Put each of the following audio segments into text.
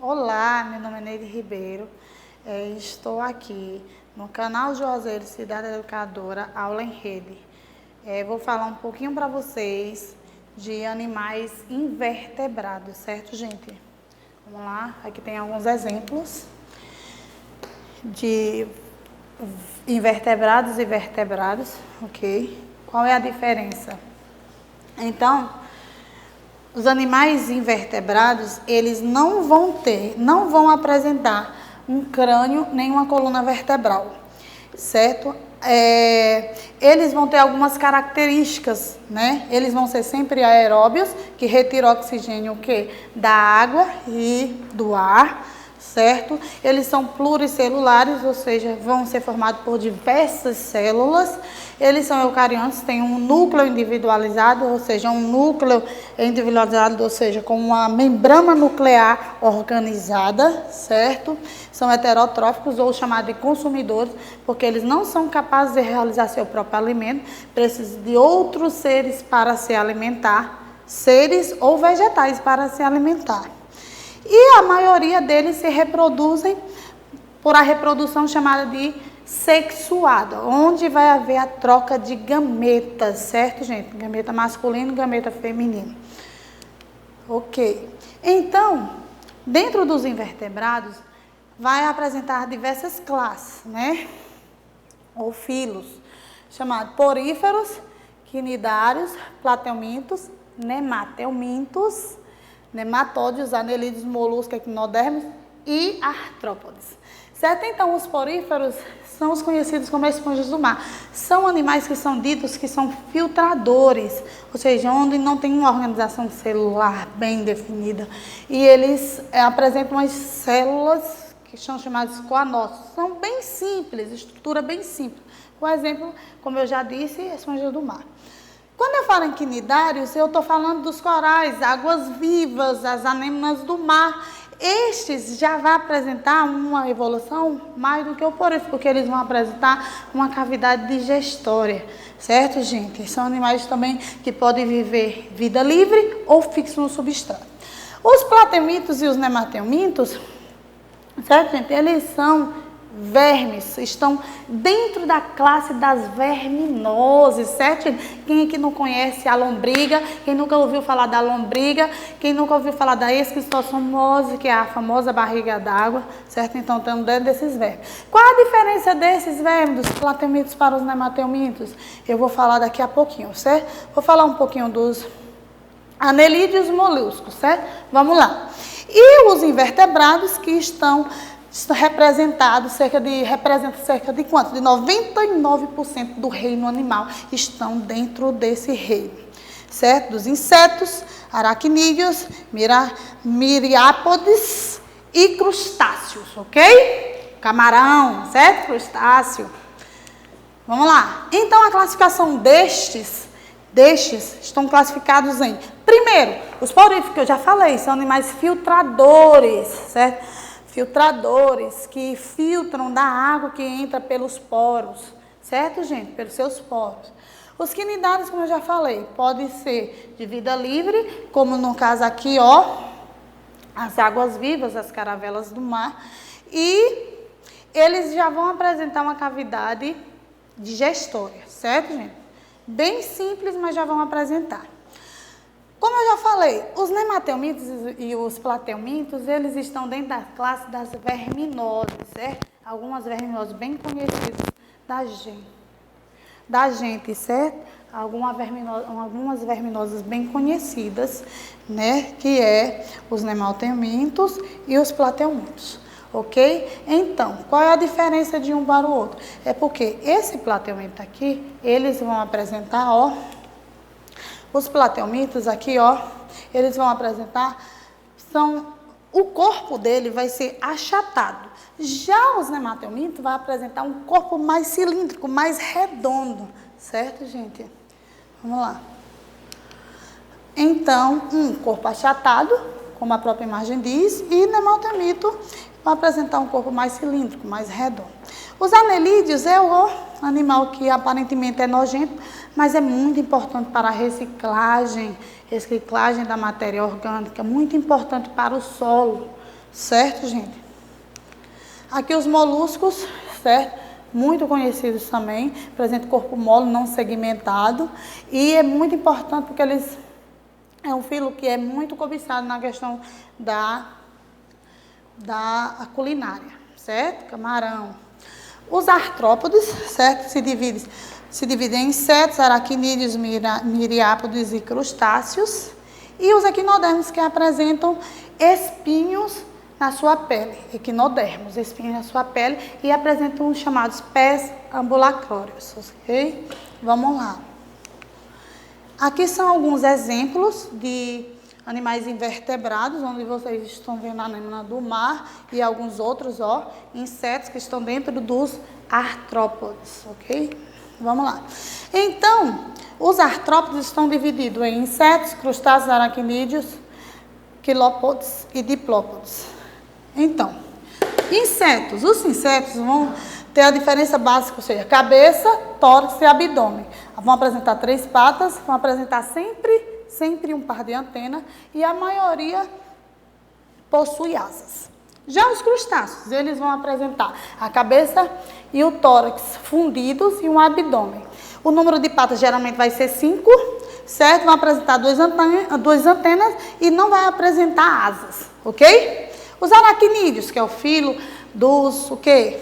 Olá, meu nome é Neide Ribeiro. Estou aqui no canal Juazeiro Cidade Educadora Aula em Rede. Vou falar um pouquinho para vocês de animais invertebrados, certo, gente? Vamos lá, aqui tem alguns exemplos de invertebrados e vertebrados, ok? Qual é a diferença? Então, os animais invertebrados, eles não vão apresentar um crânio nem uma coluna vertebral, certo? Eles vão ter algumas características, né? Eles vão ser sempre aeróbios, que retiram oxigênio da água e do ar, certo? Eles são pluricelulares, ou seja, vão ser formados por diversas células. Eles são eucariontes, têm um núcleo individualizado, ou seja, com uma membrana nuclear organizada, certo? São heterotróficos, ou chamados de consumidores, porque eles não são capazes de realizar seu próprio alimento, precisam de outros seres para se alimentar, seres ou vegetais para se alimentar. E a maioria deles se reproduzem por a reprodução chamada de sexuada, onde vai haver a troca de gametas, certo, gente? Gameta masculino e gameta feminino. Ok. Então, dentro dos invertebrados, vai apresentar diversas classes, né? Ou filos, chamados poríferos, quinidários, plateumintos, nematelmintos, nematódeos, anelídeos, moluscos, equinodermos e artrópodes. Certo? Então, os poríferos são os conhecidos como esponjas do mar. São animais que são ditos que são filtradores, ou seja, onde não tem uma organização celular bem definida. E eles apresentam as células que são chamadas coanócitos. São bem simples, estrutura bem simples. Por exemplo, como eu já disse, esponjas do mar. Quando eu falo em quinidários, eu estou falando dos corais, águas vivas, as anêmonas do mar. Estes já vão apresentar uma evolução mais do que o porífero, porque eles vão apresentar uma cavidade digestória, certo, gente? São animais também que podem viver vida livre ou fixo no substrato. Os plateumintos e os nematelmintos, certo, gente? Eles são vermes, estão dentro da classe das verminoses, certo? Quem aqui não conhece a lombriga, quem nunca ouviu falar da lombriga, quem nunca ouviu falar da esquistossomose, que é a famosa barriga d'água, certo? Então, estamos dentro desses vermes. Qual a diferença desses vermes, dos plateumintos para os nematelmintos? Eu vou falar daqui a pouquinho, certo? Vou falar um pouquinho dos anelídeos e moluscos, certo? Vamos lá. E os invertebrados que estão representados, representa cerca de quanto? De 99% do reino animal estão dentro desse reino, certo? Dos insetos, aracnídeos, miriápodes e crustáceos, ok? Camarão, certo? Crustáceo. Vamos lá. Então, a classificação destes estão classificados em, primeiro, os poríferos, que eu já falei, são animais filtradores, certo? Filtradores que filtram da água que entra pelos poros, certo, gente? Pelos seus poros. Os quinidários, como eu já falei, podem ser de vida livre, como no caso aqui, ó, as águas vivas, as caravelas do mar, e eles já vão apresentar uma cavidade digestória, certo, gente? Bem simples, mas já vão apresentar. Como eu já falei, os nematelmintos e os plateumintos, eles estão dentro da classe das verminoses, certo? Algumas verminoses bem conhecidas da gente, certo? Algumas verminosas bem conhecidas, né? Que é os nematelmintos e os plateumintos, ok? Então, qual é a diferença de um para o outro? É porque esse plateumento aqui, eles vão apresentar, ó, os plateumintos aqui, ó, eles vão apresentar, o corpo dele vai ser achatado. Já os nematelmintos vai apresentar um corpo mais cilíndrico, mais redondo, certo, gente? Vamos lá. Então, um corpo achatado, como a própria imagem diz, e nematelmito vai apresentar um corpo mais cilíndrico, mais redondo. Os anelídeos é o animal que aparentemente é nojento, mas é muito importante para a reciclagem da matéria orgânica, muito importante para o solo, certo, gente? Aqui os moluscos, certo? Muito conhecidos também, apresenta corpo mole não segmentado, e é muito importante porque eles é um filo que é muito cobiçado na questão da culinária, certo? Camarão. Os artrópodes, certo? Se dividem em insetos, aracnídeos, miriápodes e crustáceos. E os equinodermos, que apresentam espinhos na sua pele. Equinodermos, espinhos na sua pele, e apresentam os chamados pés ambulatórios, ok? Vamos lá. Aqui são alguns exemplos de animais invertebrados, onde vocês estão vendo a anêmona do mar e alguns outros, ó, insetos que estão dentro dos artrópodes, ok? Vamos lá. Então, os artrópodes estão divididos em insetos, crustáceos, aracnídeos, quilópodes e diplópodes. Então, insetos. Os insetos vão ter a diferença básica, ou seja, cabeça, tórax e abdômen. Vão apresentar 3 patas, vão apresentar sempre um par de antenas, e a maioria possui asas. Já os crustáceos, eles vão apresentar a cabeça e o tórax fundidos e um abdômen. O número de patas geralmente vai ser 5, certo? Vão apresentar 2 antenas e não vai apresentar asas, ok? Os aracnídeos, que é o filo dos, o quê?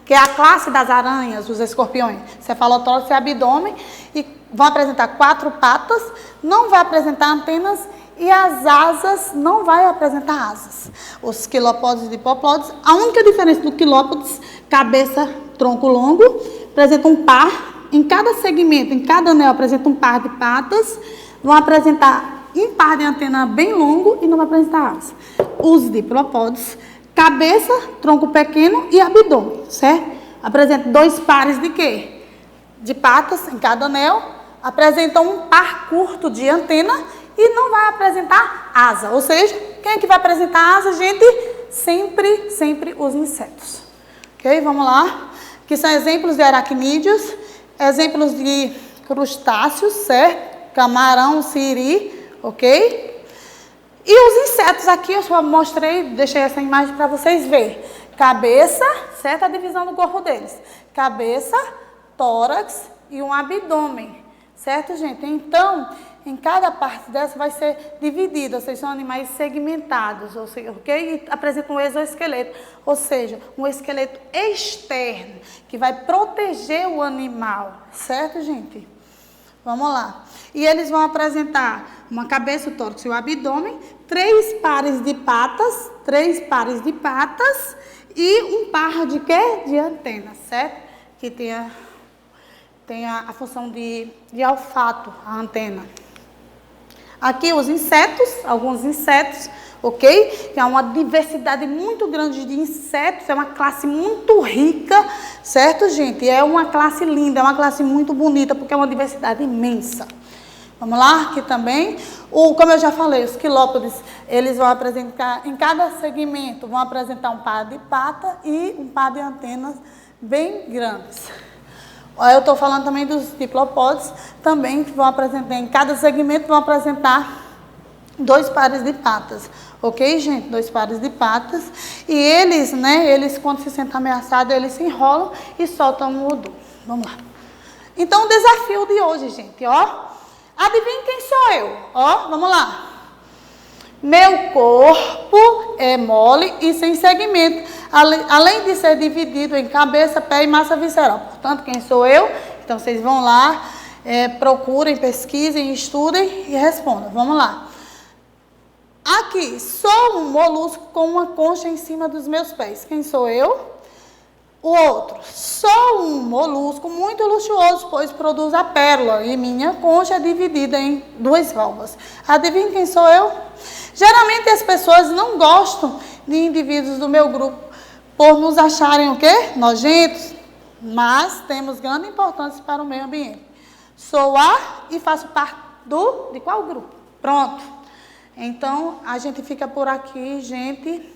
Que é a classe das aranhas, dos escorpiões, cefalotórax e abdômen, e vão apresentar 4 patas, não vai apresentar antenas, e as asas não vai apresentar asas. Os quilópodes e diplópodes, a única diferença do quilópodes, cabeça, tronco longo, apresenta um par, em cada segmento, em cada anel apresenta um par de patas, vão apresentar um par de antena bem longo e não vai apresentar asas. Os diplópodes, cabeça, tronco pequeno e abdômen, certo? Apresenta 2 pares de quê? De patas em cada anel, apresenta um par curto de antena e não vai apresentar asa. Ou seja, quem é que vai apresentar asa, gente? Sempre os insetos. Ok? Vamos lá. Aqui são exemplos de aracnídeos, exemplos de crustáceos, certo? Camarão, siri, ok? E os insetos aqui, eu só mostrei, deixei essa imagem para vocês verem. Cabeça, certo? A divisão do corpo deles. Cabeça, tórax e um abdômen, certo, gente? Então, em cada parte dessa vai ser dividida, ou seja, são animais segmentados, ou seja, ok? E apresentam um exoesqueleto, ou seja, um esqueleto externo, que vai proteger o animal, certo, gente? Vamos lá. E eles vão apresentar uma cabeça, o tórax e o abdômen, 3 pares de patas, e um par de quê? De antenas, certo? Que tem a função de olfato, a antena. Aqui os insetos, alguns insetos, ok? Que é uma diversidade muito grande de insetos, é uma classe muito rica, certo, gente? É uma classe linda, é uma classe muito bonita, porque é uma diversidade imensa. Vamos lá, aqui também. Como eu já falei, os quilópodes, eles vão apresentar, em cada segmento, vão apresentar um par de pata e um par de antenas bem grandes. Eu estou falando também dos diplópodes, também que vão apresentar, em cada segmento vão apresentar 2 pares de patas, ok, gente? 2 pares de patas. E eles, né, quando se sentem ameaçados, eles se enrolam e soltam o odor. Vamos lá. Então, o desafio de hoje, gente, ó. Adivinha quem sou eu? Ó, vamos lá. Meu corpo é mole e sem segmento, além de ser dividido em cabeça, pé e massa visceral. Portanto, quem sou eu? Então, vocês vão lá, procurem, pesquisem, estudem e respondam. Vamos lá. Aqui, sou um molusco com uma concha em cima dos meus pés. Quem sou eu? O outro, sou um molusco muito luxuoso, pois produz a pérola e minha concha é dividida em 2 valvas. Adivinha quem sou eu? Geralmente as pessoas não gostam de indivíduos do meu grupo por nos acharem o quê? Nojentos, mas temos grande importância para o meio ambiente. Sou e faço parte de qual grupo? Pronto. Então, a gente fica por aqui, gente.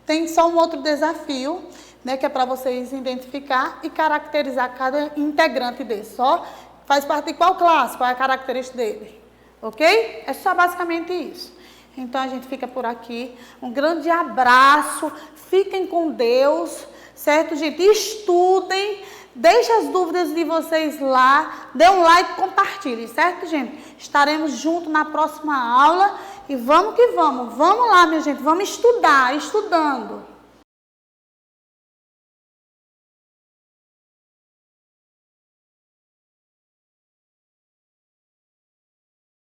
Tem só um outro desafio, né, que é para vocês identificar e caracterizar cada integrante desse. Só faz parte de qual classe, qual é a característica dele, ok? É só basicamente isso. Então a gente fica por aqui. Um grande abraço. Fiquem com Deus, certo, gente? Estudem. Deixe as dúvidas de vocês lá. Dê um like, compartilhe, certo, gente? Estaremos juntos na próxima aula. E vamos que vamos. Vamos lá, minha gente. Vamos estudar, estudando.